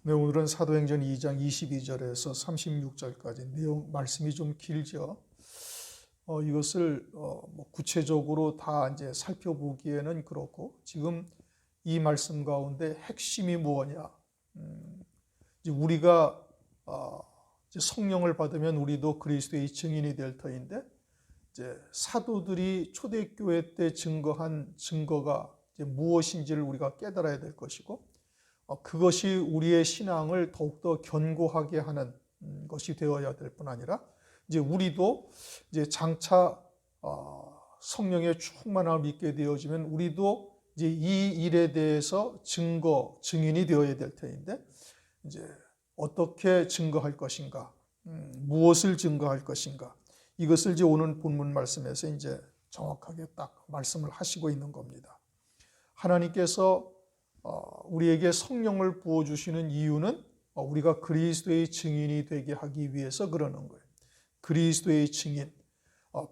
네, 오늘은 사도행전 2장 22절에서 36절까지 말씀이 좀 길죠. 이것을 구체적으로 다 이제 살펴보기에는 그렇고, 지금 이 말씀 가운데 핵심이 무엇냐? 이제 우리가 이제 성령을 받으면 우리도 그리스도의 증인이 될 터인데, 이제 사도들이 초대교회 때 증거한 증거가 이제 무엇인지를 우리가 깨달아야 될 것이고, 그것이 우리의 신앙을 더욱더 견고하게 하는 것이 되어야 될 뿐 아니라, 이제 우리도 이제 장차 성령의 충만함을 믿게 되어지면 우리도 이제 이 일에 대해서 증인이 되어야 될 터인데, 이제 어떻게 증거할 것인가, 무엇을 증거할 것인가, 이것을 이제 오늘 본문 말씀에서 이제 정확하게 딱 말씀을 하시고 있는 겁니다. 하나님께서 우리에게 성령을 부어주시는 이유는 우리가 그리스도의 증인이 되게 하기 위해서 그러는 거예요. 그리스도의 증인.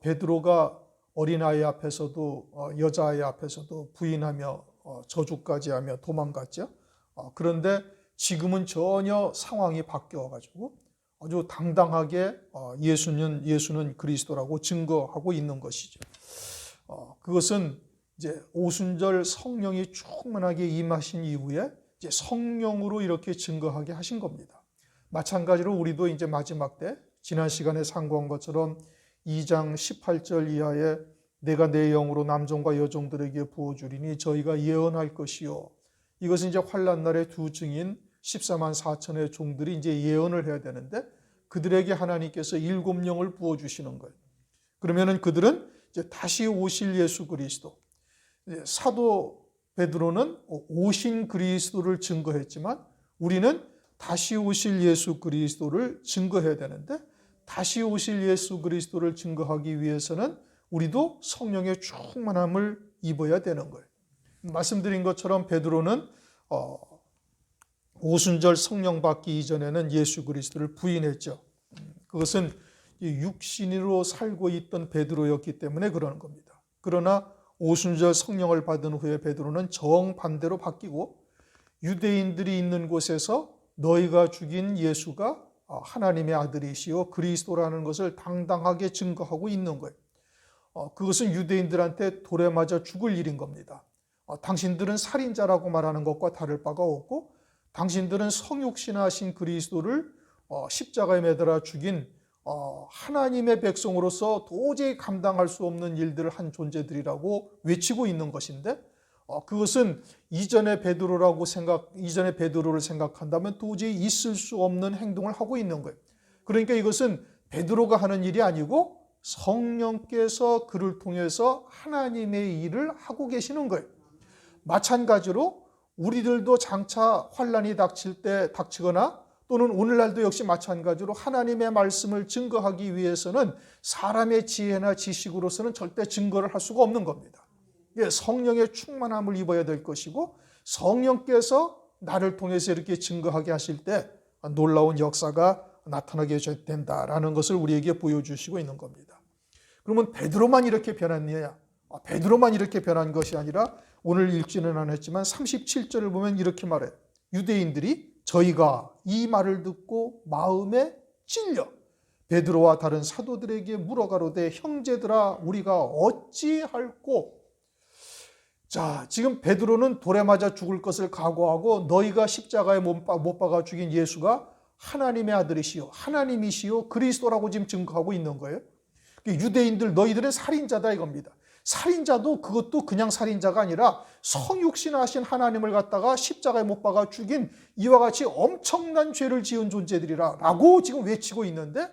베드로가 어린아이 앞에서도 여자아이 앞에서도 부인하며 저주까지 하며 도망갔죠. 그런데 지금은 전혀 상황이 바뀌어가지고 아주 당당하게 예수는 그리스도라고 증거하고 있는 것이죠. 그것은 이제 오순절 성령이 충만하게 임하신 이후에 이제 성령으로 이렇게 증거하게 하신 겁니다. 마찬가지로 우리도 이제 마지막 때 지난 시간에 상고한 것처럼 2장 18절 이하에 내가 내 영으로 남종과 여종들에게 부어주리니 저희가 예언할 것이요. 이것은 이제 환난 날의 두 증인 14만 4천의 종들이 이제 예언을 해야 되는데, 그들에게 하나님께서 7영을 부어주시는 거예요. 그러면은 그들은 이제 다시 오실 예수 그리스도, 사도 베드로는 오신 그리스도를 증거했지만 우리는 다시 오실 예수 그리스도를 증거해야 되는데, 다시 오실 예수 그리스도를 증거하기 위해서는 우리도 성령의 충만함을 입어야 되는 거예요. 말씀드린 것처럼 베드로는 오순절 성령 받기 이전에는 예수 그리스도를 부인했죠. 그것은 육신으로 살고 있던 베드로였기 때문에 그러는 겁니다. 그러나 오순절 성령을 받은 후에 베드로는 정반대로 바뀌고 유대인들이 있는 곳에서 너희가 죽인 예수가 하나님의 아들이시요 그리스도라는 것을 당당하게 증거하고 있는 거예요. 그것은 유대인들한테 돌에 맞아 죽을 일인 겁니다. 당신들은 살인자라고 말하는 것과 다를 바가 없고, 당신들은 성육신하신 그리스도를 십자가에 매달아 죽인 하나님의 백성으로서 도저히 감당할 수 없는 일들을 한 존재들이라고 외치고 있는 것인데, 그것은 이전의 베드로를 생각한다면 도저히 있을 수 없는 행동을 하고 있는 거예요. 그러니까 이것은 베드로가 하는 일이 아니고 성령께서 그를 통해서 하나님의 일을 하고 계시는 거예요. 마찬가지로 우리들도 장차 환난이 닥치거나 또는 오늘날도 역시 마찬가지로 하나님의 말씀을 증거하기 위해서는 사람의 지혜나 지식으로서는 절대 증거를 할 수가 없는 겁니다. 성령의 충만함을 입어야 될 것이고, 성령께서 나를 통해서 이렇게 증거하게 하실 때 놀라운 역사가 나타나게 된다라는 것을 우리에게 보여주시고 있는 겁니다. 그러면 베드로만 이렇게 변했느냐? 베드로만 이렇게 변한 것이 아니라 오늘 읽지는 않았지만 37절을 보면 이렇게 말해요. 유대인들이 저희가 이 말을 듣고 마음에 찔려 베드로와 다른 사도들에게 물어가로되 형제들아 우리가 어찌할꼬. 자, 지금 베드로는 돌에 맞아 죽을 것을 각오하고 너희가 십자가에 못 박아 죽인 예수가 하나님의 아들이시요 하나님이시요 그리스도라고 지금 증거하고 있는 거예요. 유대인들 너희들은 살인자다 이겁니다. 살인자도 그것도 그냥 살인자가 아니라 성육신하신 하나님을 갖다가 십자가에 못 박아 죽인 이와 같이 엄청난 죄를 지은 존재들이라 라고 지금 외치고 있는데,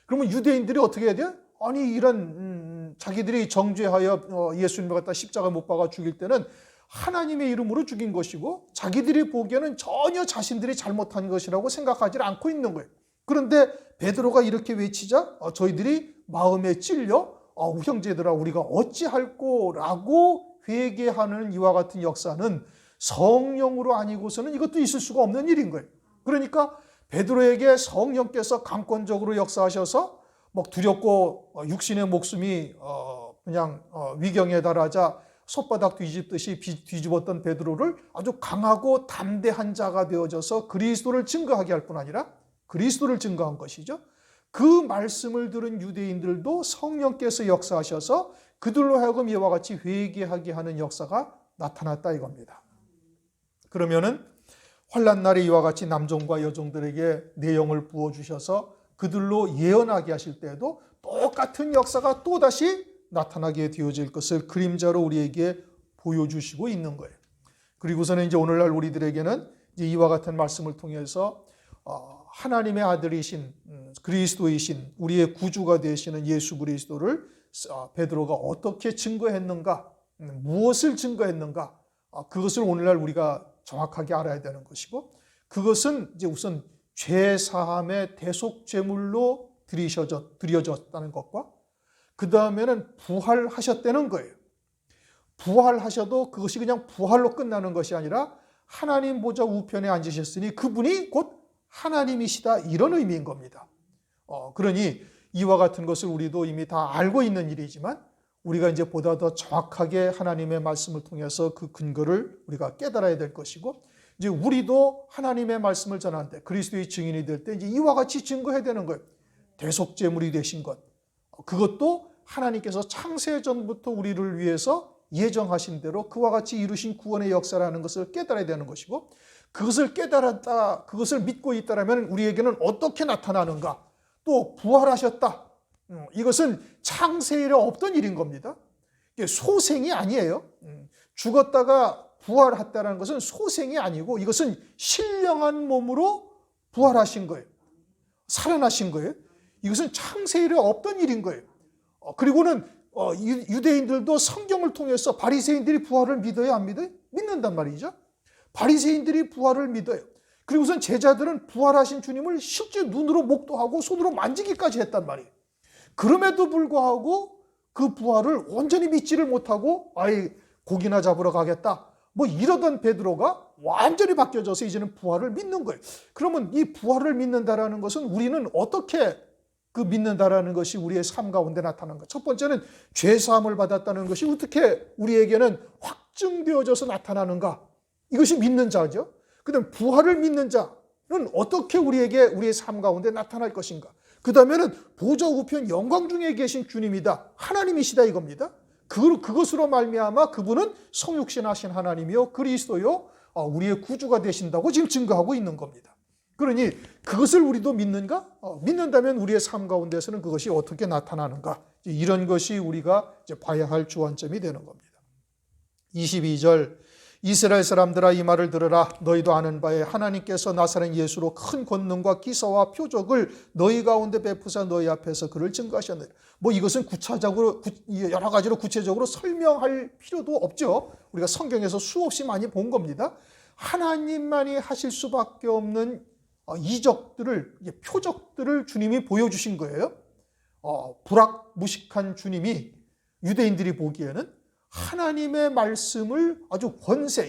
그러면 유대인들이 어떻게 해야 돼요? 아니 이런 자기들이 정죄하여 예수님을 갖다 십자가에 못 박아 죽일 때는 하나님의 이름으로 죽인 것이고 자기들이 보기에는 전혀 자신들이 잘못한 것이라고 생각하지 않고 있는 거예요. 그런데 베드로가 이렇게 외치자 저희들이 마음에 찔려 형제들아 우리가 어찌할꼬 라고 회개하는 이와 같은 역사는 성령으로 아니고서는 이것도 있을 수가 없는 일인 거예요. 그러니까 베드로에게 성령께서 강권적으로 역사하셔서 막 두렵고 육신의 목숨이 그냥 위경에 달하자 손바닥 뒤집듯이 뒤집었던 베드로를 아주 강하고 담대한 자가 되어져서 그리스도를 증거하게 할 뿐 아니라 그리스도를 증거한 것이죠. 그 말씀을 들은 유대인들도 성령께서 역사하셔서 그들로 하여금 이와 같이 회개하게 하는 역사가 나타났다 이겁니다. 그러면은 환난 날에 이와 같이 남종과 여종들에게 내용을 부어주셔서 그들로 예언하게 하실 때에도 똑같은 역사가 또다시 나타나게 되어질 것을 그림자로 우리에게 보여주시고 있는 거예요. 그리고서는 이제 오늘날 우리들에게는 이제 이와 같은 말씀을 통해서 하나님의 아들이신 그리스도이신 우리의 구주가 되시는 예수 그리스도를 베드로가 어떻게 증거했는가, 무엇을 증거했는가, 그것을 오늘날 우리가 정확하게 알아야 되는 것이고, 그것은 이제 우선 죄 사함의 대속 제물로 드려졌다는 것과 그 다음에는 부활하셨다는 거예요. 부활하셔도 그것이 그냥 부활로 끝나는 것이 아니라 하나님 보좌 우편에 앉으셨으니 그분이 곧 하나님이시다, 이런 의미인 겁니다. 그러니 이와 같은 것을 우리도 이미 다 알고 있는 일이지만 우리가 이제 보다 더 정확하게 하나님의 말씀을 통해서 그 근거를 우리가 깨달아야 될 것이고, 이제 우리도 하나님의 말씀을 전하는데 그리스도의 증인이 될 때 이제 이와 같이 증거해야 되는 거예요. 대속제물이 되신 것, 그것도 하나님께서 창세전부터 우리를 위해서 예정하신 대로 그와 같이 이루신 구원의 역사라는 것을 깨달아야 되는 것이고, 그것을 깨달았다, 그것을 믿고 있다라면 우리에게는 어떻게 나타나는가, 또 부활하셨다, 이것은 창세 이래 없던 일인 겁니다. 이게 소생이 아니에요. 죽었다가 부활했다는 것은 소생이 아니고 이것은 신령한 몸으로 부활하신 거예요. 살아나신 거예요. 이것은 창세 이래 없던 일인 거예요. 그리고는 유대인들도 성경을 통해서 바리새인들이 부활을 믿어야 안 믿어요? 믿는단 말이죠. 바리새인들이 부활을 믿어요. 그리고선 제자들은 부활하신 주님을 실제 눈으로 목도하고 손으로 만지기까지 했단 말이에요. 그럼에도 불구하고 그 부활을 온전히 믿지를 못하고 아예 고기나 잡으러 가겠다, 뭐 이러던 베드로가 완전히 바뀌어져서 이제는 부활을 믿는 거예요. 그러면 이 부활을 믿는다라는 것은 우리는 어떻게 그 믿는다라는 것이 우리의 삶 가운데 나타나는 것. 첫 번째는 죄사함을 받았다는 것이 어떻게 우리에게는 확증되어져서 나타나는가. 이것이 믿는 자죠. 그 다음 부활을 믿는 자는 어떻게 우리에게 우리의 삶 가운데 나타날 것인가. 그 다음에는 보좌 우편 영광 중에 계신 주님이다, 하나님이시다 이겁니다. 그것으로 말미암아 그분은 성육신하신 하나님이요 그리스도요 우리의 구주가 되신다고 지금 증거하고 있는 겁니다. 그러니 그것을 우리도 믿는가? 믿는다면 우리의 삶 가운데서는 그것이 어떻게 나타나는가? 이런 것이 우리가 이제 봐야 할 주안점이 되는 겁니다. 22절, 이스라엘 사람들아 이 말을 들으라. 너희도 아는 바에 하나님께서 나사렛 예수로 큰 권능과 기사와 표적을 너희 가운데 베푸사 너희 앞에서 그를 증거하셨느니라. 뭐 이것은 구체적으로 여러 가지로 구체적으로 설명할 필요도 없죠. 우리가 성경에서 수없이 많이 본 겁니다. 하나님만이 하실 수밖에 없는 이적들을, 표적들을 주님이 보여주신 거예요. 불확무식한 주님이 유대인들이 보기에는 하나님의 말씀을 아주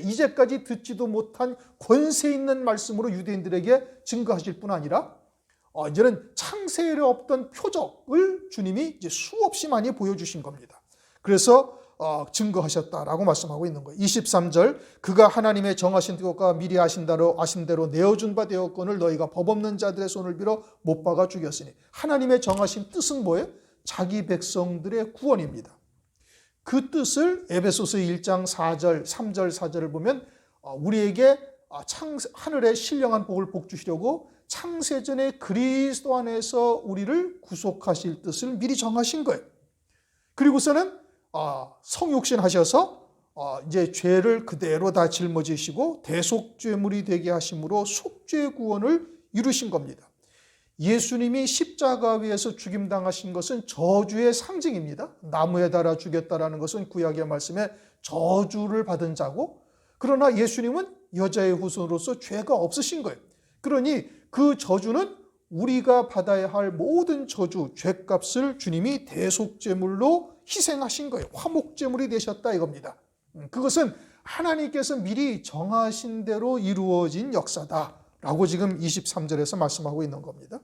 이제까지 듣지도 못한 권세 있는 말씀으로 유대인들에게 증거하실 뿐 아니라 이제는 창세 이래 없던 표적을 주님이 이제 수없이 많이 보여주신 겁니다. 그래서 증거하셨다라고 말씀하고 있는 거예요. 23절, 그가 하나님의 정하신 것과 미리 아신 대로 내어준 바 되었건을 너희가 법 없는 자들의 손을 빌어 못 박아 죽였으니. 하나님의 정하신 뜻은 뭐예요? 자기 백성들의 구원입니다. 그 뜻을 에베소서 1장 4절, 3절, 4절을 보면 우리에게 하늘의 신령한 복을 복주시려고 창세전에 그리스도 안에서 우리를 구속하실 뜻을 미리 정하신 거예요. 그리고서는 성육신 하셔서 이제 죄를 그대로 다 짊어지시고 대속죄물이 되게 하심으로 속죄 구원을 이루신 겁니다. 예수님이 십자가 위에서 죽임당하신 것은 저주의 상징입니다. 나무에 달아 죽였다라는 것은 구약의 말씀에 저주를 받은 자고, 그러나 예수님은 여자의 후손으로서 죄가 없으신 거예요. 그러니 그 저주는 우리가 받아야 할 모든 저주, 죄값을 주님이 대속제물로 희생하신 거예요. 화목제물이 되셨다 이겁니다. 그것은 하나님께서 미리 정하신 대로 이루어진 역사다라고 지금 23절에서 말씀하고 있는 겁니다.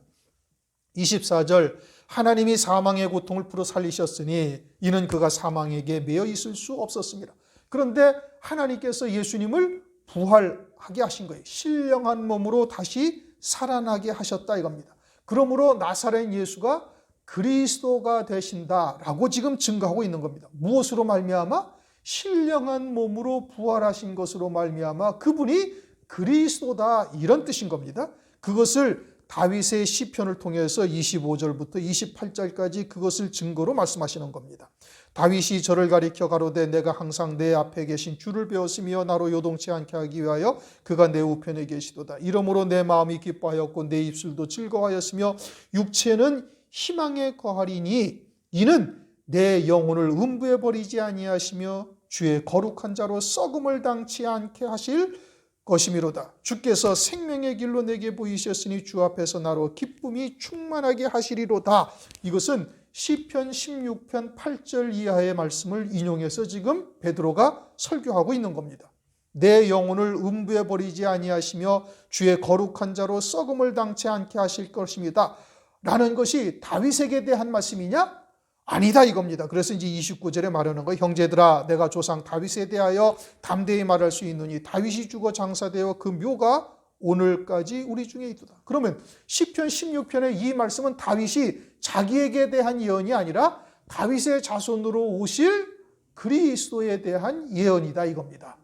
24절, 하나님이 사망의 고통을 풀어 살리셨으니 이는 그가 사망에게 매여 있을 수 없었습니다. 그런데 하나님께서 예수님을 부활하게 하신 거예요. 신령한 몸으로 다시 살아나게 하셨다 이겁니다. 그러므로 나사렛 예수가 그리스도가 되신다라고 지금 증거하고 있는 겁니다. 무엇으로 말미암아? 신령한 몸으로 부활하신 것으로 말미암아 그분이 그리스도다 이런 뜻인 겁니다. 그것을 다윗의 시편을 통해서 25절부터 28절까지 그것을 증거로 말씀하시는 겁니다. 다윗이 저를 가리켜 가로되 내가 항상 내 앞에 계신 주를 배웠으며 나로 요동치 않게 하기 위하여 그가 내 우편에 계시도다. 이러므로 내 마음이 기뻐하였고 내 입술도 즐거워하였으며 육체는 희망에 거하리니 이는 내 영혼을 음부에 버리지 아니하시며 주의 거룩한 자로 썩음을 당치 않게 하실 것이미로다. 주께서 생명의 길로 내게 보이셨으니 주 앞에서 나로 기쁨이 충만하게 하시리로다. 이것은 시편 16편 8절 이하의 말씀을 인용해서 지금 베드로가 설교하고 있는 겁니다. 내 영혼을 음부에 버리지 아니하시며 주의 거룩한 자로 썩음을 당치 않게 하실 것입니다. 라는 것이 다윗에게 대한 말씀이냐? 아니다 이겁니다. 그래서 이제 29절에 말하는 거예요. 형제들아 내가 조상 다윗에 대하여 담대히 말할 수 있느니 다윗이 죽어 장사되어 그 묘가 오늘까지 우리 중에 있도다. 그러면 시편 16편의 이 말씀은 다윗이 자기에게 대한 예언이 아니라 다윗의 자손으로 오실 그리스도에 대한 예언이다 이겁니다.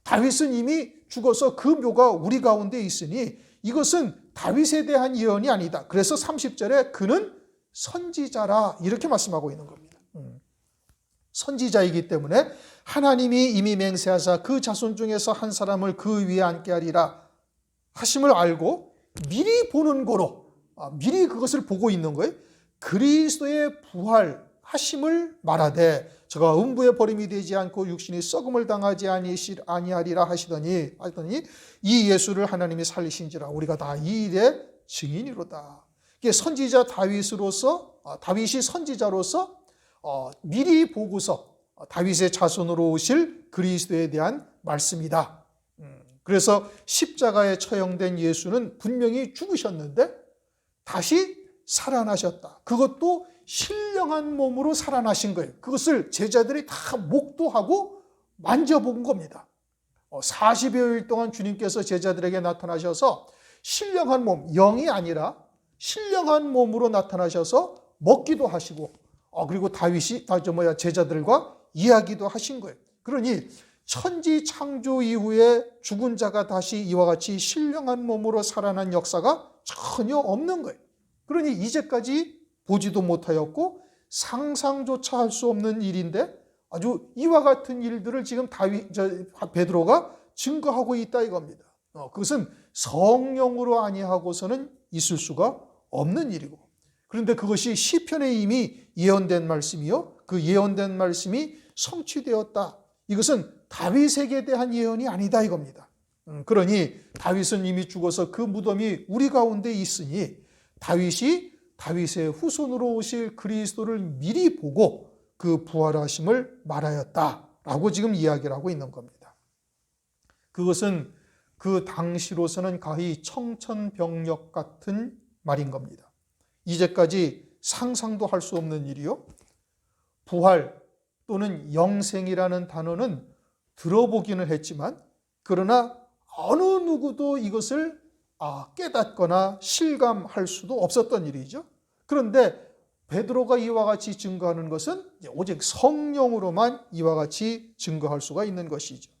다윗은 이미 죽어서 그 묘가 우리 가운데 있으니 이것은 다윗에 대한 예언이 아니다. 그래서 30절에 그는 선지자라 이렇게 말씀하고 있는 겁니다. 선지자이기 때문에 하나님이 이미 맹세하사 그 자손 중에서 한 사람을 그 위에 앉게 하리라 하심을 알고 미리 보는 거로 미리 그것을 보고 있는 거예요. 그리스도의 부활하심을 말하되 저가 음부에 버림이 되지 않고 육신이 썩음을 당하지 아니하리라 하시더니 이 예수를 하나님이 살리신지라 우리가 다 이 일의 증인이로다. 선지자 다윗이 선지자로서 미리 보고서 다윗의 자손으로 오실 그리스도에 대한 말씀이다. 그래서 십자가에 처형된 예수는 분명히 죽으셨는데 다시 살아나셨다. 그것도 신령한 몸으로 살아나신 거예요. 그것을 제자들이 다 목도하고 만져본 겁니다. 40여일 동안 주님께서 제자들에게 나타나셔서 신령한 몸, 영이 아니라 신령한 몸으로 나타나셔서 먹기도 하시고 그리고 제자들과 이야기도 하신 거예요. 그러니 천지 창조 이후에 죽은 자가 다시 이와 같이 신령한 몸으로 살아난 역사가 전혀 없는 거예요. 그러니 이제까지 보지도 못하였고 상상조차 할 수 없는 일인데 아주 이와 같은 일들을 지금 베드로가 증거하고 있다 이겁니다. 그것은 성령으로 아니하고서는 있을 수가 없는 일이고 그런데 그것이 시편에 이미 예언된 말씀이요. 그 예언된 말씀이 성취되었다. 이것은 다윗에게 대한 예언이 아니다 이겁니다. 그러니 다윗은 이미 죽어서 그 무덤이 우리 가운데 있으니 다윗이 다윗의 후손으로 오실 그리스도를 미리 보고 그 부활하심을 말하였다라고 지금 이야기를 하고 있는 겁니다. 그것은 그 당시로서는 가히 청천벽력 같은 말인 겁니다. 이제까지 상상도 할 수 없는 일이요. 부활 또는 영생이라는 단어는 들어보기는 했지만 그러나 어느 누구도 이것을 깨닫거나 실감할 수도 없었던 일이죠. 그런데 베드로가 이와 같이 증거하는 것은 오직 성령으로만 이와 같이 증거할 수가 있는 것이죠.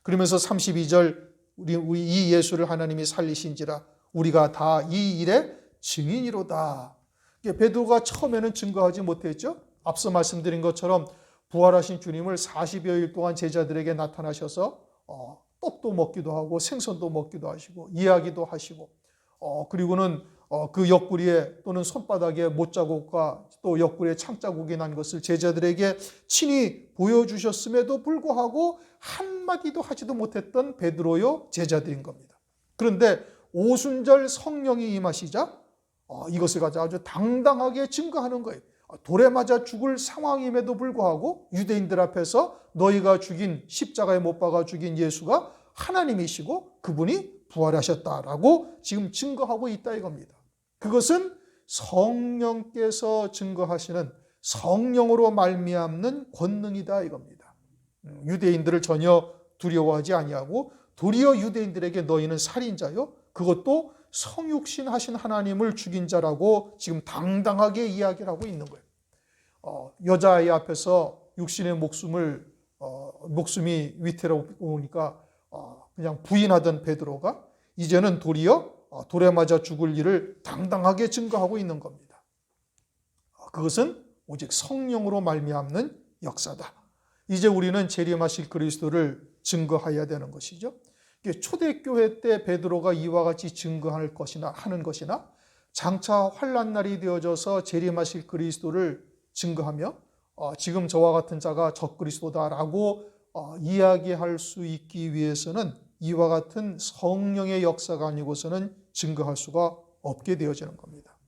그러면서 32절 우리 이 예수를 하나님이 살리신지라 우리가 다 이 일의 증인이로다. 베드로가 처음에는 증거하지 못했죠. 앞서 말씀드린 것처럼 부활하신 주님을 40여일 동안 제자들에게 나타나셔서 떡도 먹기도 하고 생선도 먹기도 하시고 이야기도 하시고 그리고는 그 옆구리에 또는 손바닥에 못자국과 또 옆구리에 창자국이 난 것을 제자들에게 친히 보여주셨음에도 불구하고 한마디도 하지도 못했던 베드로요 제자들인 겁니다. 그런데 오순절 성령이 임하시자 이것을 가지고 아주 당당하게 증거하는 거예요. 돌에 맞아 죽을 상황임에도 불구하고 유대인들 앞에서 너희가 죽인 십자가에 못 박아 죽인 예수가 하나님이시고 그분이 부활하셨다라고 지금 증거하고 있다 이겁니다. 그것은 성령께서 증거하시는 성령으로 말미암는 권능이다 이겁니다. 유대인들을 전혀 두려워하지 아니하고 도리어 유대인들에게 너희는 살인자요, 그것도 성육신 하신 하나님을 죽인 자라고 지금 당당하게 이야기를 하고 있는 거예요. 여자아이 앞에서 육신의 목숨이 위태로우니까 그냥 부인하던 베드로가 이제는 도리어 돌에 맞아 죽을 일을 당당하게 증거하고 있는 겁니다. 그것은 오직 성령으로 말미암는 역사다. 이제 우리는 재림하실 그리스도를 증거해야 되는 것이죠. 초대교회 때 베드로가 이와 같이 증거할 것이나 하는 것이나 장차 환난날이 되어져서 재림하실 그리스도를 증거하며 지금 저와 같은 자가 적그리스도다라고 이야기할 수 있기 위해서는 이와 같은 성령의 역사가 아니고서는 증거할 수가 없게 되어지는 겁니다.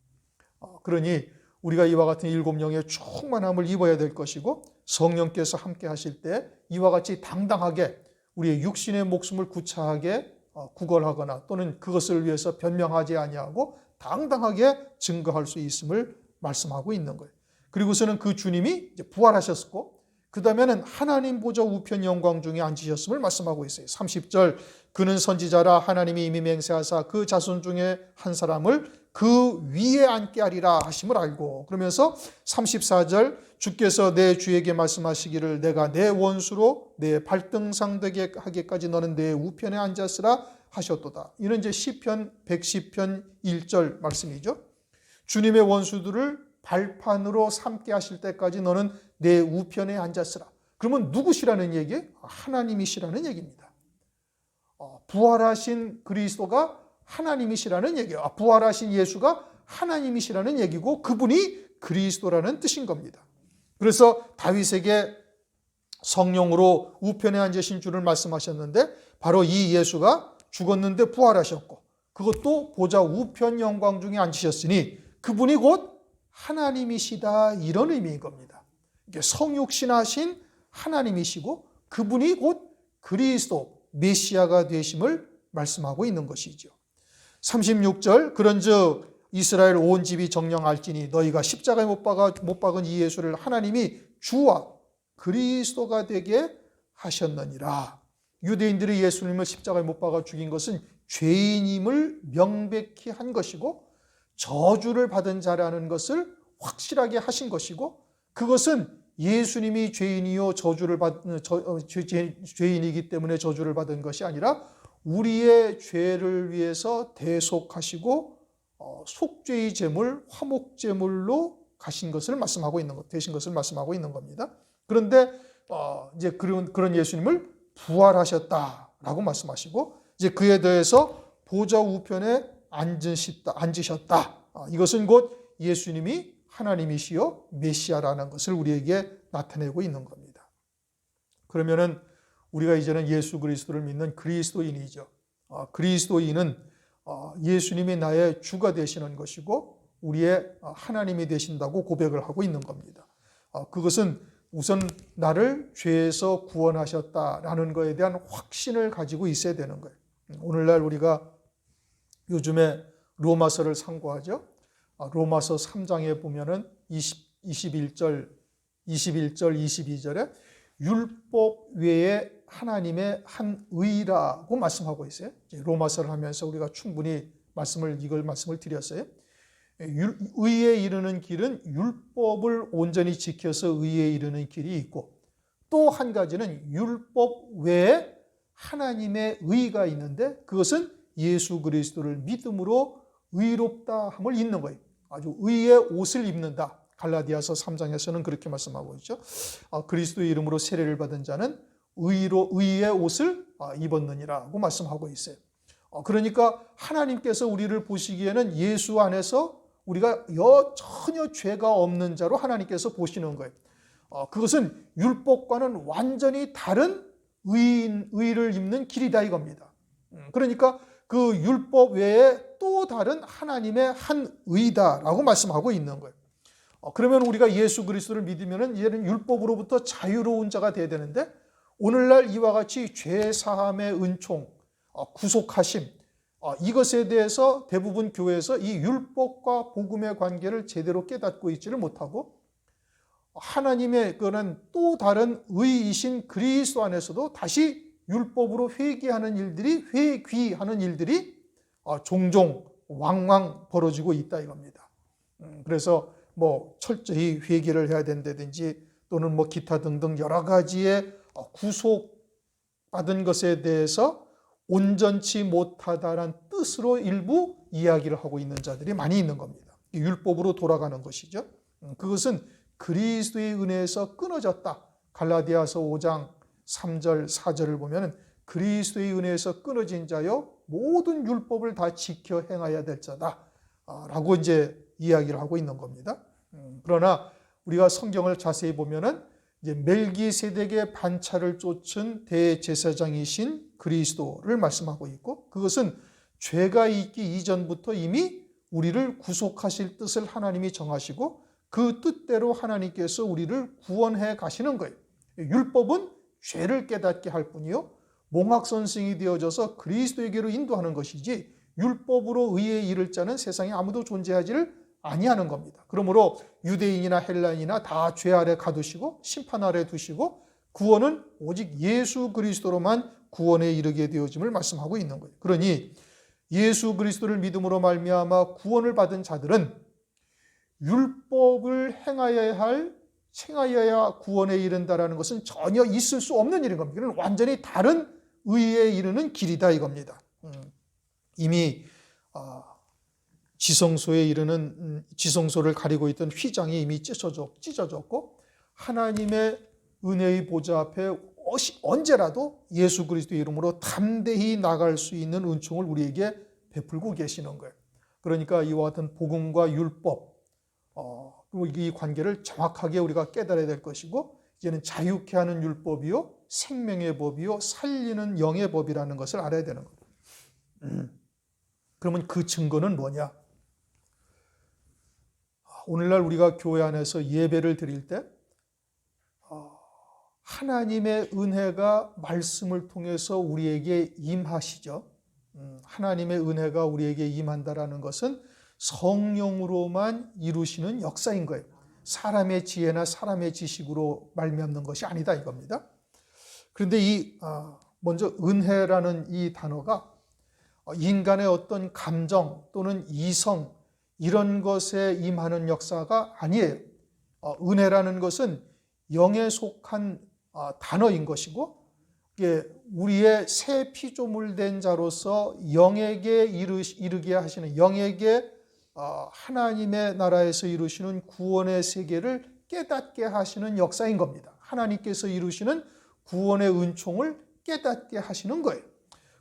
그러니 우리가 이와 같은 일곱 영의 충만함을 입어야 될 것이고 성령께서 함께 하실 때 이와 같이 당당하게 우리의 육신의 목숨을 구차하게 구걸하거나 또는 그것을 위해서 변명하지 아니하고 당당하게 증거할 수 있음을 말씀하고 있는 거예요. 그리고서는 그 주님이 이제 부활하셨고 그 다음에는 하나님 보좌 우편 영광 중에 앉으셨음을 말씀하고 있어요. 30절 그는 선지자라 하나님이 이미 맹세하사 그 자손 중에 한 사람을 그 위에 앉게 하리라 하심을 알고, 그러면서 34절 주께서 내 주에게 말씀하시기를 내가 내 원수로 내 발등상 되게 하기까지 너는 내 우편에 앉았으라 하셨도다. 이는 이제 시편 110편 1절 말씀이죠. 주님의 원수들을 발판으로 삼게 하실 때까지 너는 내 우편에 앉았으라. 그러면 누구시라는 얘기예요? 하나님이시라는 얘기입니다. 부활하신 그리스도가 하나님이시라는 얘기예요. 부활하신 예수가 하나님이시라는 얘기고 그분이 그리스도라는 뜻인 겁니다. 그래서 다윗에게 성령으로 우편에 앉으신 줄을 말씀하셨는데 바로 이 예수가 죽었는데 부활하셨고 그것도 보좌 우편 영광 중에 앉으셨으니 그분이 곧 하나님이시다, 이런 의미인 겁니다. 성육신하신 하나님이시고 그분이 곧 그리스도 메시아가 되심을 말씀하고 있는 것이죠. 36절 그런즉 이스라엘 온 집이 정녕 알지니 너희가 십자가에 못 박은 이 예수를 하나님이 주와 그리스도가 되게 하셨느니라. 유대인들이 예수님을 십자가에 못 박아 죽인 것은 죄인임을 명백히 한 것이고 저주를 받은 자라는 것을 확실하게 하신 것이고 그것은 예수님이 죄인이요 죄인이기 때문에 저주를 받은 것이 아니라 우리의 죄를 위해서 대속하시고 속죄의 제물, 화목 제물로 가신 것을 말씀하고 있는 것, 되신 것을 말씀하고 있는 겁니다. 그런데 이제 그런 예수님을 부활하셨다라고 말씀하시고 이제 그에 대해서 보좌 우편에 앉으셨다. 이것은 곧 예수님이 하나님이시요 메시아라는 것을 우리에게 나타내고 있는 겁니다. 그러면은 우리가 이제는 예수 그리스도를 믿는 그리스도인이죠. 그리스도인은 예수님이 나의 주가 되시는 것이고 우리의 하나님이 되신다고 고백을 하고 있는 겁니다. 그것은 우선 나를 죄에서 구원하셨다라는 것에 대한 확신을 가지고 있어야 되는 거예요. 오늘날 우리가 요즘에 로마서를 상고하죠. 로마서 3장에 보면은 21절, 22절에 율법 외에 하나님의 한 의라고 말씀하고 있어요. 로마서를 하면서 우리가 충분히 이걸 말씀을 드렸어요. 의에 이르는 길은 율법을 온전히 지켜서 의에 이르는 길이 있고 또 한 가지는 율법 외에 하나님의 의가 있는데 그것은 예수 그리스도를 믿음으로 의롭다 함을 입는 거예요. 아주 의의 옷을 입는다. 갈라디아서 3장에서는 그렇게 말씀하고 있죠. 그리스도의 이름으로 세례를 받은 자는 의의 옷을 입었느니라고 말씀하고 있어요. 그러니까 하나님께서 우리를 보시기에는 예수 안에서 우리가 전혀 죄가 없는 자로 하나님께서 보시는 거예요. 그것은 율법과는 완전히 다른 의를 입는 길이다 이겁니다. 그러니까 그 율법 외에 또 다른 하나님의 한 의다라고 말씀하고 있는 거예요. 그러면 우리가 예수 그리스도를 믿으면 이제는 율법으로부터 자유로운 자가 돼야 되는데 오늘날 이와 같이 죄 사함의 은총, 구속하심, 이것에 대해서 대부분 교회에서 이 율법과 복음의 관계를 제대로 깨닫고 있지를 못하고 하나님의 그런 또 다른 의이신 그리스도 안에서도 다시 율법으로 회귀하는 일들이 종종 왕왕 벌어지고 있다 이겁니다. 그래서 뭐 철저히 회개를 해야 된다든지 또는 뭐 기타 등등 여러 가지의 구속받은 것에 대해서 온전치 못하다라는 뜻으로 일부 이야기를 하고 있는 자들이 많이 있는 겁니다. 율법으로 돌아가는 것이죠. 그것은 그리스도의 은혜에서 끊어졌다. 갈라디아서 5장 3절 4절을 보면 그리스도의 은혜에서 끊어진 자여 모든 율법을 다 지켜 행해야 될 자다 라고 이제 이야기를 하고 있는 겁니다. 그러나 우리가 성경을 자세히 보면은 이제 멜기세덱의 반차를 쫓은 대제사장이신 그리스도를 말씀하고 있고, 그것은 죄가 있기 이전부터 이미 우리를 구속하실 뜻을 하나님이 정하시고 그 뜻대로 하나님께서 우리를 구원해 가시는 거예요. 율법은 죄를 깨닫게 할 뿐이요, 몽학선생이 되어져서 그리스도에게로 인도하는 것이지 율법으로 의에 이를 자는 세상에 아무도 존재하지를 아니하는 겁니다. 그러므로 유대인이나 헬라인이나 다 죄 아래 가두시고 심판 아래 두시고 구원은 오직 예수 그리스도로만 구원에 이르게 되어짐을 말씀하고 있는 거예요. 그러니 예수 그리스도를 믿음으로 말미암아 구원을 받은 자들은 율법을 행하여야 구원에 이른다라는 것은 전혀 있을 수 없는 일인 겁니다. 이건 완전히 다른 의에 이르는 길이다 이겁니다. 이미 지성소에 이르는 지성소를 가리고 있던 휘장이 이미 찢어졌고 하나님의 은혜의 보좌 앞에 언제라도 예수 그리스도의 이름으로 담대히 나갈 수 있는 은총을 우리에게 베풀고 계시는 거예요. 그러니까 이와 같은 복음과 율법, 이 관계를 정확하게 우리가 깨달아야 될 것이고, 이제는 자유케 하는 율법이요 생명의 법이요 살리는 영의 법이라는 것을 알아야 되는 겁니다. 그러면 그 증거는 뭐냐? 오늘날 우리가 교회 안에서 예배를 드릴 때 하나님의 은혜가 말씀을 통해서 우리에게 임하시죠. 하나님의 은혜가 우리에게 임한다라는 것은 성령으로만 이루시는 역사인 거예요. 사람의 지혜나 사람의 지식으로 말미암는 것이 아니다 이겁니다. 그런데 먼저 은혜라는 이 단어가 인간의 어떤 감정 또는 이성 이런 것에 임하는 역사가 아니에요. 은혜라는 것은 영에 속한 단어인 것이고, 우리의 새 피조물된 자로서 영에게 이르게 하시는, 영에게 하나님의 나라에서 이루시는 구원의 세계를 깨닫게 하시는 역사인 겁니다. 하나님께서 이루시는 구원의 은총을 깨닫게 하시는 거예요.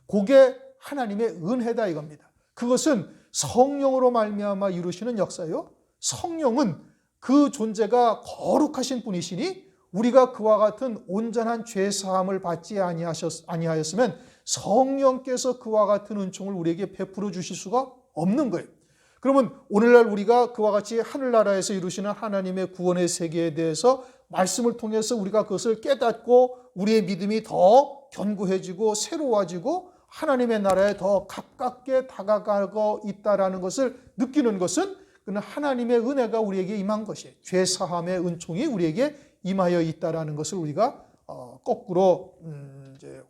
그게 하나님의 은혜다 이겁니다. 그것은 성령으로 말미암아 이루시는 역사요. 성령은 그 존재가 거룩하신 분이시니 우리가 그와 같은 온전한 죄 사함을 받지 아니하였으면 성령께서 그와 같은 은총을 우리에게 베풀어 주실 수가 없는 거예요. 그러면 오늘날 우리가 그와 같이 하늘나라에서 이루시는 하나님의 구원의 세계에 대해서 말씀을 통해서 우리가 그것을 깨닫고 우리의 믿음이 더 견고해지고 새로워지고 하나님의 나라에 더 가깝게 다가가고 있다라는 것을 느끼는 것은 그는 하나님의 은혜가 우리에게 임한 것이에요. 죄 사함의 은총이 우리에게 임하여 있다라는 것을 우리가 거꾸로 이제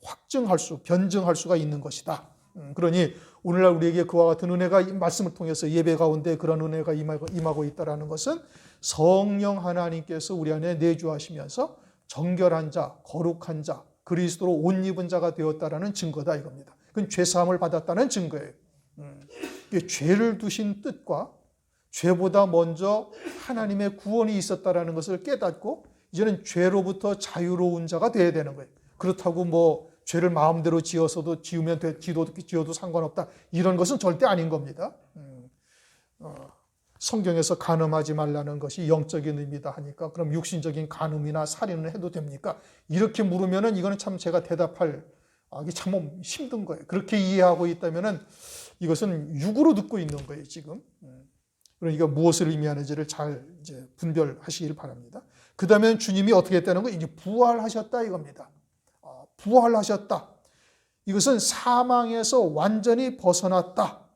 변증할 수가 있는 것이다. 그러니 오늘날 우리에게 그와 같은 은혜가 말씀을 통해서 예배 가운데 그런 은혜가 임하고 있다라는 것은 성령 하나님께서 우리 안에 내주하시면서 정결한 자, 거룩한 자, 그리스도로 옷 입은 자가 되었다라는 증거다 이겁니다. 그건 죄 사함을 받았다는 증거예요. 죄를 두신 뜻과 죄보다 먼저 하나님의 구원이 있었다라는 것을 깨닫고 이제는 죄로부터 자유로운 자가 되어야 되는 거예요. 그렇다고 뭐 죄를 마음대로 지어도 상관없다 이런 것은 절대 아닌 겁니다. 성경에서 간음하지 말라는 것이 영적인 의미다 하니까 그럼 육신적인 간음이나 살인을 해도 됩니까? 이렇게 물으면은 이거는 참 제가 대답하기 참 힘든 거예요. 그렇게 이해하고 있다면은 이것은 육으로 듣고 있는 거예요 지금. 그러니까 무엇을 의미하는지를 잘 이제 분별하시길 바랍니다. 그 다음에 주님이 어떻게 했다는 거? 이제 부활하셨다 이겁니다. 부활하셨다. 이것은 사망에서 완전히 벗어났다.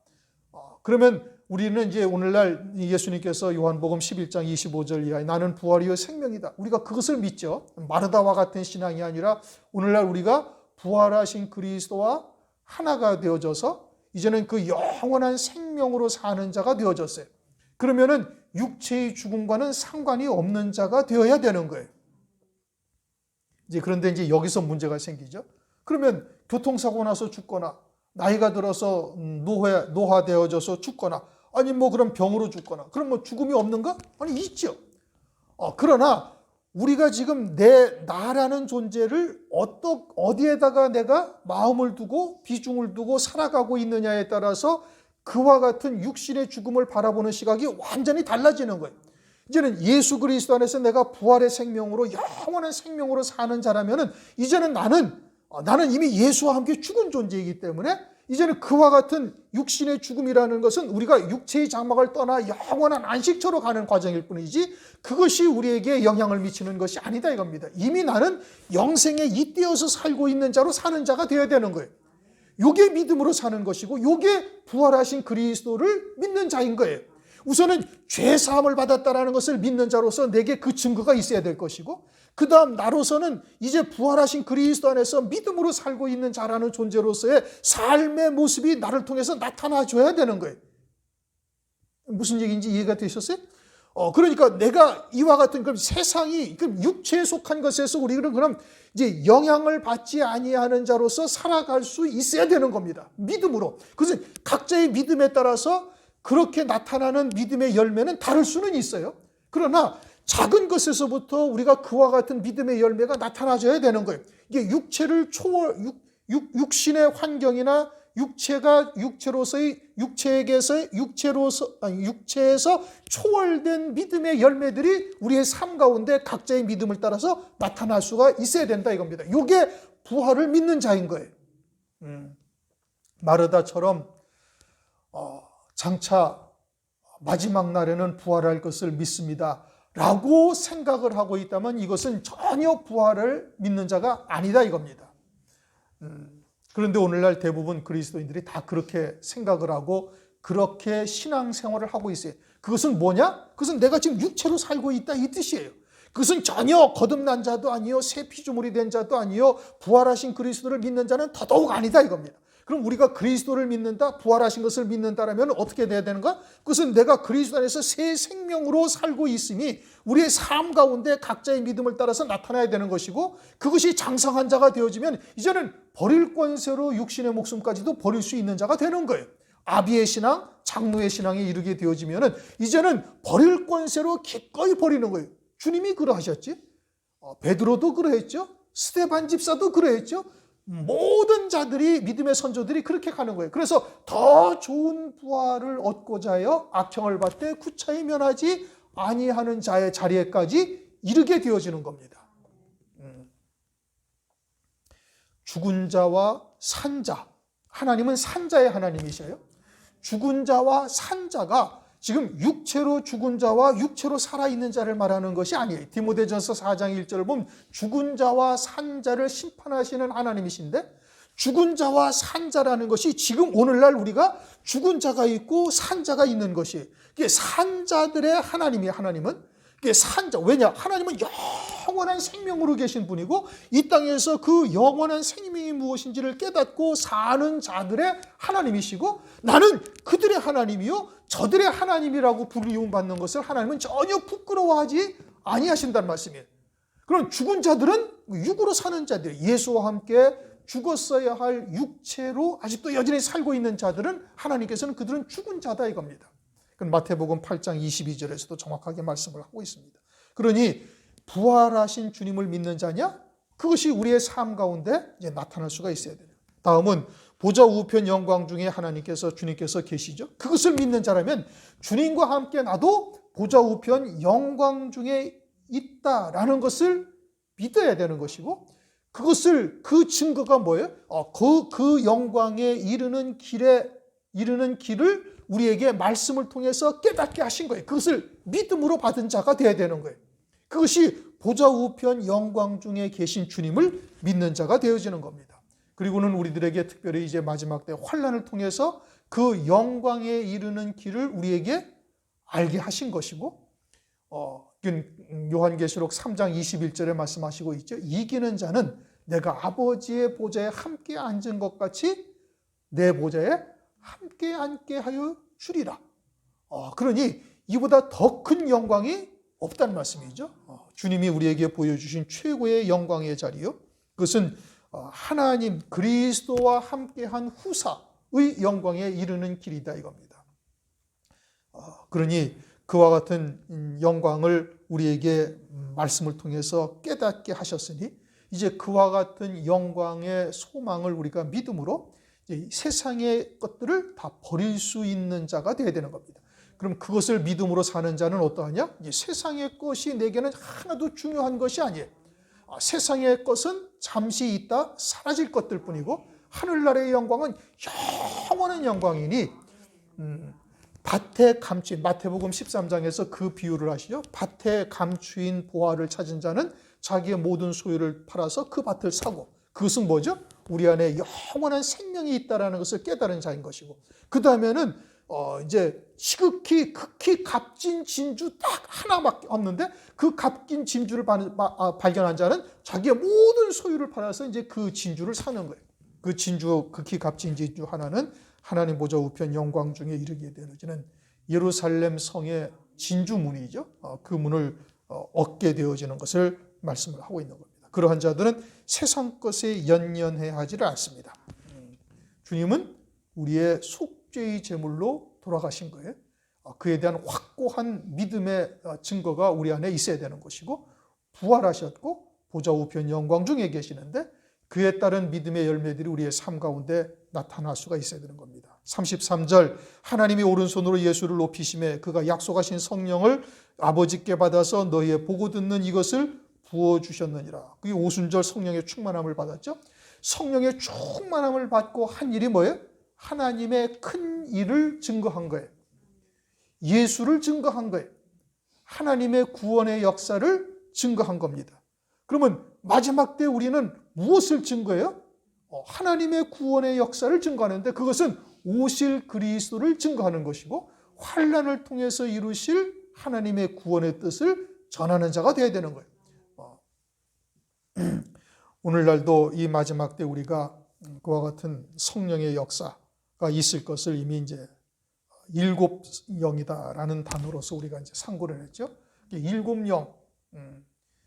그러면 우리는 이제 오늘날 예수님께서 요한복음 11장 25절 이하에 나는 부활이요 생명이다. 우리가 그것을 믿죠. 마르다와 같은 신앙이 아니라 오늘날 우리가 부활하신 그리스도와 하나가 되어져서 이제는 그 영원한 생명으로 사는 자가 되어졌어요. 그러면은 육체의 죽음과는 상관이 없는 자가 되어야 되는 거예요. 그런데 이제 여기서 문제가 생기죠. 그러면 교통사고 나서 죽거나 나이가 들어서 노화되어져서 죽거나 아니 그럼 병으로 죽거나 그럼 죽음이 없는가? 아니 있죠. 그러나 우리가 지금 나라는 존재를 어디에다가 내가 마음을 두고 비중을 두고 살아가고 있느냐에 따라서 그와 같은 육신의 죽음을 바라보는 시각이 완전히 달라지는 거예요. 이제는 예수 그리스도 안에서 내가 부활의 생명으로 영원한 생명으로 사는 자라면은 이제는 나는 이미 예수와 함께 죽은 존재이기 때문에 이제는 그와 같은 육신의 죽음이라는 것은 우리가 육체의 장막을 떠나 영원한 안식처로 가는 과정일 뿐이지 그것이 우리에게 영향을 미치는 것이 아니다 이겁니다. 이미 나는 영생에 잇대어서 살고 있는 자로 사는 자가 되어야 되는 거예요. 요게 믿음으로 사는 것이고 요게 부활하신 그리스도를 믿는 자인 거예요. 우선은 죄 사함을 받았다라는 것을 믿는 자로서 내게 그 증거가 있어야 될 것이고 그 다음 나로서는 이제 부활하신 그리스도 안에서 믿음으로 살고 있는 자라는 존재로서의 삶의 모습이 나를 통해서 나타나줘야 되는 거예요. 무슨 얘기인지 이해가 되셨어요? 그러니까 내가 이와 같은 그럼 세상이 그럼 육체에 속한 것에서 우리는 그럼 이제 영향을 받지 아니하는 자로서 살아갈 수 있어야 되는 겁니다. 믿음으로. 그래서 각자의 믿음에 따라서 그렇게 나타나는 믿음의 열매는 다를 수는 있어요. 그러나 작은 것에서부터 우리가 그와 같은 믿음의 열매가 나타나줘야 되는 거예요. 이게 육체를 육신의 환경이나 육체에서 초월된 믿음의 열매들이 우리의 삶 가운데 각자의 믿음을 따라서 나타날 수가 있어야 된다 이겁니다. 이게 부활을 믿는 자인 거예요. 마르다처럼 장차 마지막 날에는 부활할 것을 믿습니다 라고 생각을 하고 있다면 이것은 전혀 부활을 믿는 자가 아니다 이겁니다. 그런데 오늘날 대부분 그리스도인들이 다 그렇게 생각을 하고 그렇게 신앙생활을 하고 있어요. 그것은 뭐냐? 그것은 내가 지금 육체로 살고 있다 이 뜻이에요. 그것은 전혀 거듭난 자도 아니요 새 피조물이 된 자도 아니요 부활하신 그리스도를 믿는 자는 더더욱 아니다 이겁니다. 그럼 우리가 그리스도를 믿는다, 부활하신 것을 믿는다라면 어떻게 돼야 되는가? 그것은 내가 그리스도 안에서 새 생명으로 살고 있음이 우리의 삶 가운데 각자의 믿음을 따라서 나타나야 되는 것이고 그것이 장성한 자가 되어지면 이제는 버릴 권세로 육신의 목숨까지도 버릴 수 있는 자가 되는 거예요. 아비의 신앙, 장로의 신앙에 이르게 되어지면 이제는 버릴 권세로 기꺼이 버리는 거예요. 주님이 그러하셨지. 베드로도 그러했죠. 스데반 집사도 그러했죠. 모든 자들이 믿음의 선조들이 그렇게 가는 거예요. 그래서 더 좋은 부활을 얻고자 하여 악형을 받되 구차히 면하지 아니하는 자의 자리에까지 이르게 되어지는 겁니다. 죽은 자와 산 자, 하나님은 산 자의 하나님이셔요. 죽은 자와 산 자가 지금 육체로 죽은 자와 육체로 살아있는 자를 말하는 것이 아니에요. 디모데전서 4장 1절을 보면 죽은 자와 산 자를 심판하시는 하나님이신데 죽은 자와 산 자라는 것이 지금 오늘날 우리가 죽은 자가 있고 산 자가 있는 것이 이게 산 자들의 하나님이에요. 하나님은 이게 산 자. 왜냐? 하나님은 영원한 생명으로 계신 분이고 이 땅에서 그 영원한 생명이 무엇인지를 깨닫고 사는 자들의 하나님이시고 나는 그들의 하나님이요 저들의 하나님이라고 부름받는 것을 하나님은 전혀 부끄러워하지 아니하신다는 말씀이에요. 그럼 죽은 자들은 육으로 사는 자들, 예수와 함께 죽었어야 할 육체로 아직도 여전히 살고 있는 자들은 하나님께서는 그들은 죽은 자다 이겁니다. 마태복음 8장 22절에서도 정확하게 말씀을 하고 있습니다. 그러니 부활하신 주님을 믿는 자냐? 그것이 우리의 삶 가운데 이제 나타날 수가 있어야 돼요. 다음은 보좌 우편 영광 중에 주님께서 계시죠. 그것을 믿는 자라면 주님과 함께 나도 보좌 우편 영광 중에 있다라는 것을 믿어야 되는 것이고 그 증거가 뭐예요? 그 영광에 이르는 길을 우리에게 말씀을 통해서 깨닫게 하신 거예요. 그것을 믿음으로 받은 자가 되어야 되는 거예요. 그것이 보좌 우편 영광 중에 계신 주님을 믿는 자가 되어지는 겁니다. 그리고는 우리들에게 특별히 이제 마지막 때 환난을 통해서 그 영광에 이르는 길을 우리에게 알게 하신 것이고, 요한계시록 3장 21절에 말씀하시고 있죠. 이기는 자는 내가 아버지의 보좌에 함께 앉은 것 같이 내 보좌에 함께 앉게 하여 주리라. 그러니 이보다 더 큰 영광이 없다는 말씀이죠. 주님이 우리에게 보여주신 최고의 영광의 자리요. 그것은 하나님 그리스도와 함께한 후사의 영광에 이르는 길이다 이겁니다. 그러니 그와 같은 영광을 우리에게 말씀을 통해서 깨닫게 하셨으니 이제 그와 같은 영광의 소망을 우리가 믿음으로 이제 세상의 것들을 다 버릴 수 있는 자가 되어야 되는 겁니다. 그럼 그것을 믿음으로 사는 자는 어떠하냐? 이제 세상의 것이 내게는 하나도 중요한 것이 아니에요. 세상의 것은 잠시 있다 사라질 것들 뿐이고 하늘나라의 영광은 영원한 영광이니 밭에 감추인, 마태복음 13장에서 그 비유를 하시죠. 밭에 감추인 보화를 찾은 자는 자기의 모든 소유를 팔아서 그 밭을 사고, 그것은 뭐죠? 우리 안에 영원한 생명이 있다는 것을 깨달은 자인 것이고, 그 다음에는 이제 극히 값진 진주 딱 하나밖에 없는데 그 값진 진주를 발견한 자는 자기의 모든 소유를 팔아서 이제 그 진주를 사는 거예요. 그 진주, 극히 값진 진주 하나는 하나님 보좌 우편 영광 중에 이르게 되어지는 예루살렘 성의 진주문이죠. 그 문을 얻게 되어지는 것을 말씀을 하고 있는 겁니다. 그러한 자들은 세상 것에 연연해하지를 않습니다. 주님은 우리의 속죄의 제물로 돌아가신 거예요. 그에 대한 확고한 믿음의 증거가 우리 안에 있어야 되는 것이고, 부활하셨고 보좌 우편 영광 중에 계시는데 그에 따른 믿음의 열매들이 우리의 삶 가운데 나타날 수가 있어야 되는 겁니다. 33절 하나님이 오른손으로 예수를 높이심에 그가 약속하신 성령을 아버지께 받아서 너희의 보고 듣는 이것을 부어주셨느니라. 그게 오순절 성령의 충만함을 받았죠. 성령의 충만함을 받고 한 일이 뭐예요? 하나님의 큰 일을 증거한 거예요. 예수를 증거한 거예요. 하나님의 구원의 역사를 증거한 겁니다. 그러면 마지막 때 우리는 무엇을 증거해요? 하나님의 구원의 역사를 증거하는데 그것은 오실 그리스도를 증거하는 것이고 환난을 통해서 이루실 하나님의 구원의 뜻을 전하는 자가 되어야 되는 거예요. 오늘날도 이 마지막 때 우리가 그와 같은 성령의 역사가 있을 것을 이미 이제 일곱 영이다라는 단어로서 우리가 이제 상고를 했죠. 일곱 영,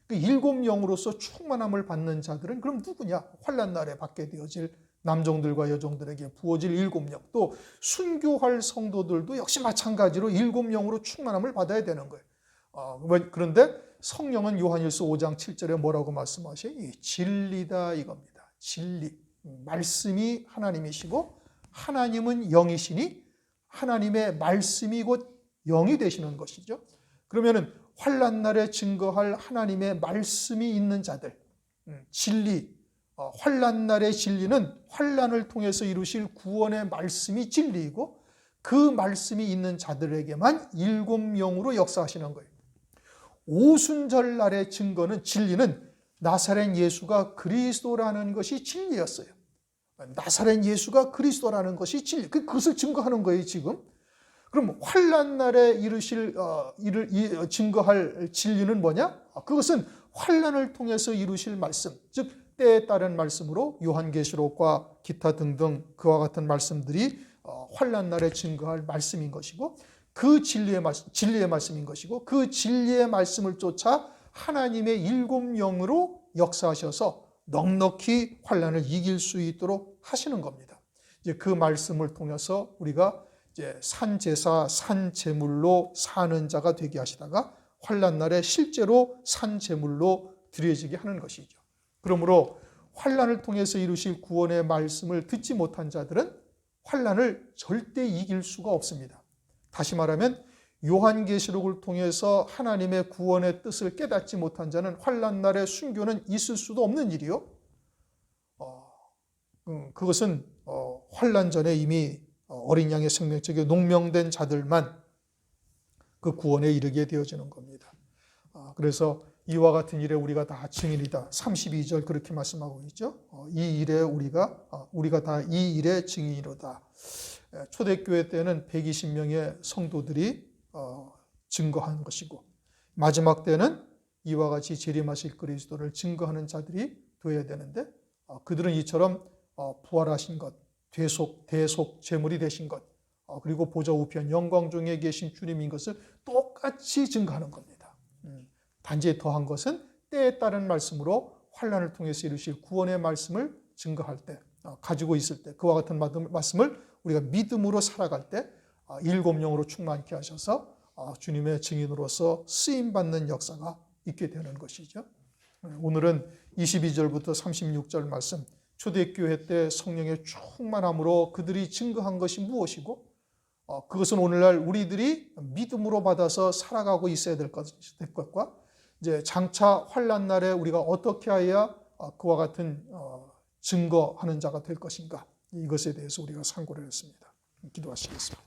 그 일곱 영으로서 충만함을 받는 자들은 그럼 누구냐? 환난 날에 받게 되어질 남종들과 여종들에게 부어질 일곱 영, 또 순교할 성도들도 역시 마찬가지로 일곱 영으로 충만함을 받아야 되는 거예요. 그런데 성령은 요한일서 5장 7절에 뭐라고 말씀하셔요? 진리다 이겁니다. 진리. 말씀이 하나님이시고 하나님은 영이시니 하나님의 말씀이 곧 영이 되시는 것이죠. 그러면은 환난 날에 증거할 하나님의 말씀이 있는 자들, 진리, 환난 날의 진리는 환난을 통해서 이루실 구원의 말씀이 진리이고 그 말씀이 있는 자들에게만 일곱 영으로 역사하시는 거예요. 오순절 날의 증거는 진리는 나사렛 예수가 그리스도라는 것이 진리였어요. 나사렛 예수가 그리스도라는 것이 진리. 그것을 증거하는 거예요, 지금. 그럼 환난 날에 증거할 진리는 뭐냐? 그것은 환난을 통해서 이루실 말씀, 즉 때에 따른 말씀으로 요한계시록과 기타 등등 그와 같은 말씀들이 환난 날에 증거할 말씀인 것이고 그 진리의 말씀인 것이고 그 진리의 말씀을 쫓아 하나님의 일곱 영으로 역사하셔서 넉넉히 환난을 이길 수 있도록 하시는 겁니다. 이제 그 말씀을 통해서 우리가 이제 산제사, 산제물로 사는 자가 되게 하시다가 환난 날에 실제로 산제물로 드려지게 하는 것이죠. 그러므로 환난을 통해서 이루실 구원의 말씀을 듣지 못한 자들은 환난을 절대 이길 수가 없습니다. 다시 말하면 요한계시록을 통해서 하나님의 구원의 뜻을 깨닫지 못한 자는 환난 날의 순교는 있을 수도 없는 일이요. 그것은 환난 전에 이미 어린 양의 생명책에 농명된 자들만 그 구원에 이르게 되어지는 겁니다. 그래서 이와 같은 일에 우리가 다 증인이다. 32절 그렇게 말씀하고 있죠. 이 일에 우리가 다 이 일의 증인이로다. 초대교회 때는 120명의 성도들이 증거하는 것이고, 마지막 때는 이와 같이 재림하실 그리스도를 증거하는 자들이 되어야 되는데, 그들은 이처럼 부활하신 것, 대속 제물이 되신 것, 그리고 보좌 우편 영광 중에 계신 주님인 것을 똑같이 증거하는 겁니다. 단지 더한 것은 때에 따른 말씀으로 환난을 통해서 이루실 구원의 말씀을 증거할 때, 가지고 있을 때, 그와 같은 말씀을 우리가 믿음으로 살아갈 때 일곱 영으로 충만케 하셔서 주님의 증인으로서 쓰임받는 역사가 있게 되는 것이죠. 오늘은 22절부터 36절 말씀, 초대교회 때 성령의 충만함으로 그들이 증거한 것이 무엇이고, 그것은 오늘날 우리들이 믿음으로 받아서 살아가고 있어야 될 것과, 이제 장차 환난 날에 우리가 어떻게 해야 그와 같은 증거하는 자가 될 것인가, 이것에 대해서 우리가 상고를 했습니다. 기도하시겠습니다.